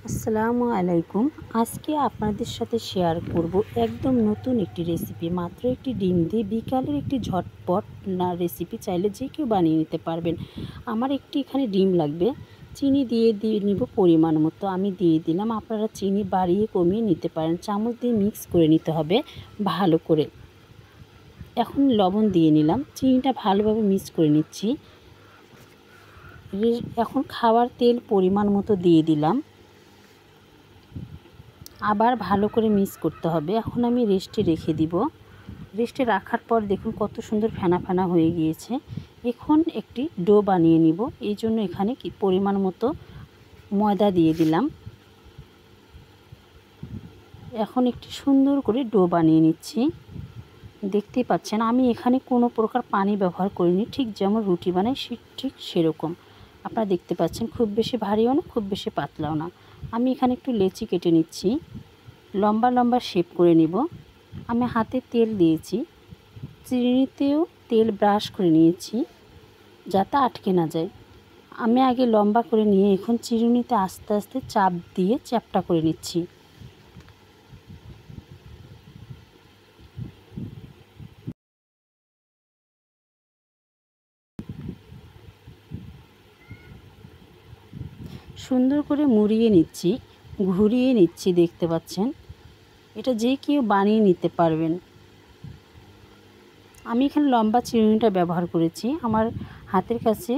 আসসালামু আলাইকুম। আজকে আপনাদের সাথে শেয়ার করব একদম নতুন একটি রেসিপি। মাত্র একটি ডিম দিয়ে বিকালের একটি ঝটপট রেসিপি চাইলে যে কেউ বানিয়ে নিতে পারবেন। আমার একটি এখানে ডিম লাগবে। চিনি দিয়ে নিব পরিমাণ মতো। আমি দিয়ে দিলাম। আপনারা চিনি বাড়িয়ে কমিয়ে নিতে পারেন। চামচ দিয়ে মিক্স করে নিতে হবে ভালো করে। এখন লবণ দিয়ে নিলাম। চিনিটা ভালোভাবে মিক্স করে নিচ্ছি। এখন খাওয়ার তেল পরিমাণ মতো দিয়ে দিলাম। আবার ভালো করে মিক্স করতে হবে। এখন আমি রেস্টে রেখে দিব। রেস্টে রাখার পর দেখুন কত সুন্দর ফেনা ফেনা হয়ে গিয়েছে। এখন একটি ডো বানিয়ে নিব। এই জন্য এখানে পরিমাণ মতো ময়দা দিয়ে দিলাম। এখন একটি সুন্দর করে ডো বানিয়ে নিচ্ছি। দেখতেই পাচ্ছেন আমি এখানে কোনো প্রকার পানি ব্যবহার করিনি, ঠিক যেমন রুটি বানাই ঠিক সেরকম। আপনারা দেখতে পাচ্ছেন খুব বেশি ভারীও না, খুব বেশি পাতলাও না। আমি এখানে একটু লেচি কেটে নিচ্ছি। লম্বা লম্বা শেপ করে নিব। আমি হাতে তেল দিয়েছি, চিরুনিতেও তেল ব্রাশ করে নিয়েছি যাতে আটকে না যায়। আমি আগে লম্বা করে নিয়ে এখন চিরুনিতে আস্তে আস্তে চাপ দিয়ে চ্যাপ্টা করে নিচ্ছি। সুন্দর করে মুড়িয়ে নিচ্ছি, ঘুরিয়ে নিচ্ছি। দেখতে পাচ্ছেন এটা যে কেউ বানিয়ে নিতে পারবেন। আমি এখানে লম্বা চিরুনিটা ব্যবহার করেছি। আমার হাতের কাছে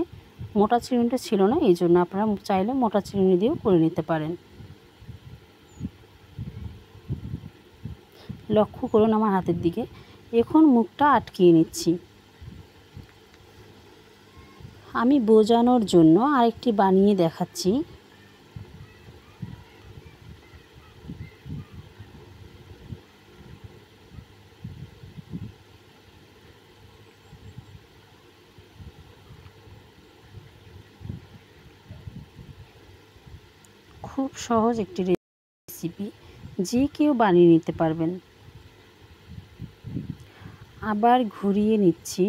মোটা চিরুনিটা ছিল না, এই জন্য আপনারা চাইলে মোটা চিরুনি দিয়েও করে নিতে পারেন। লক্ষ্য করুন আমার হাতের দিকে। এখন মুখটা আটকিয়ে নিচ্ছি। আমি বোঝানোর জন্য আরেকটি বানিয়ে দেখাচ্ছি। খুব সহজ একটি রেসিপি, যে কেউ বানিয়ে নিতে পারবেন। আবার ঘুরিয়ে নিচ্ছি।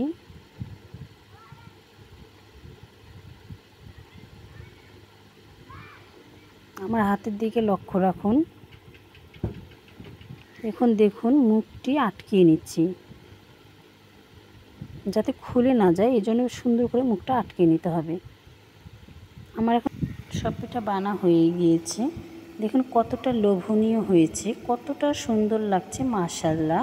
আমার হাতের দিকে লক্ষ্য রাখুন। এখন দেখুন মুখটি আটকিয়ে নিচ্ছি যাতে খুলে না যায়, এই জন্য সুন্দর করে মুখটা আটকে নিতে হবে। আমার এখন সব পিঠা বানা হয়ে গিয়েছে। দেখুন কতটা লোভনীয় হয়েছে, কতটা সুন্দর লাগছে, মাশাআল্লাহ।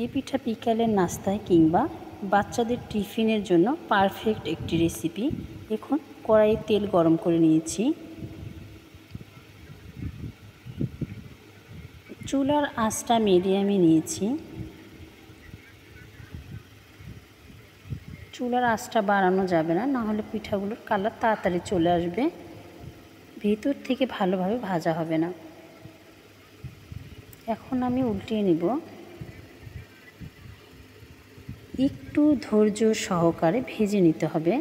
এই পিঠা বিকালের নাস্তায় কিংবা বাচ্চাদের টিফিনের জন্য পারফেক্ট একটি রেসিপি। এখন কড়াইয়ে তেল গরম করে নিয়েছি। চুলার আঁচটা মিডিয়ামে নিয়েছি। চুলার আঁচটা বাড়ানো যাবে না, নাহলে পিঠাগুলোর কালার তাড়াতাড়ি চলে আসবে, ভিতর থেকে ভালোভাবে ভাজা হবে না। এখন আমি উল্টিয়ে নিব। একটু ধৈর্য সহকারে ভেজে নিতে হবে।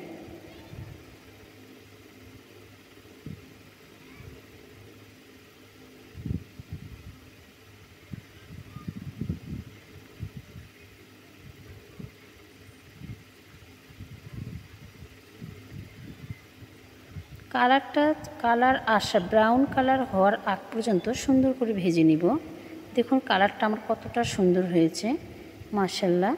কালার আসা ব্রাউন কালার হওয়ার আগ পর্যন্ত সুন্দর করে ভেজে নিব। দেখুন কালারটা আমার কতটা সুন্দর হয়েছে, মাশাআল্লাহ।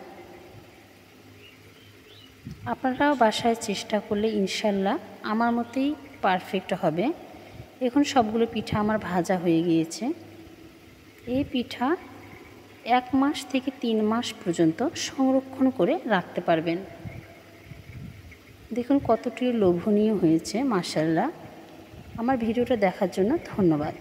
আপনারাও বাসায় চেষ্টা করলে ইনশাল্লাহ আমার মতোই পারফেক্ট হবে। এখন সবগুলো পিঠা আমার ভাজা হয়ে গিয়েছে। এই পিঠা 1 মাস থেকে 3 মাস পর্যন্ত সংরক্ষণ করে রাখতে পারবেন। দেখুন কতটি লোভনীয় হয়েছে, মাশাআল্লাহ। আমার ভিডিওটা দেখার জন্য ধন্যবাদ।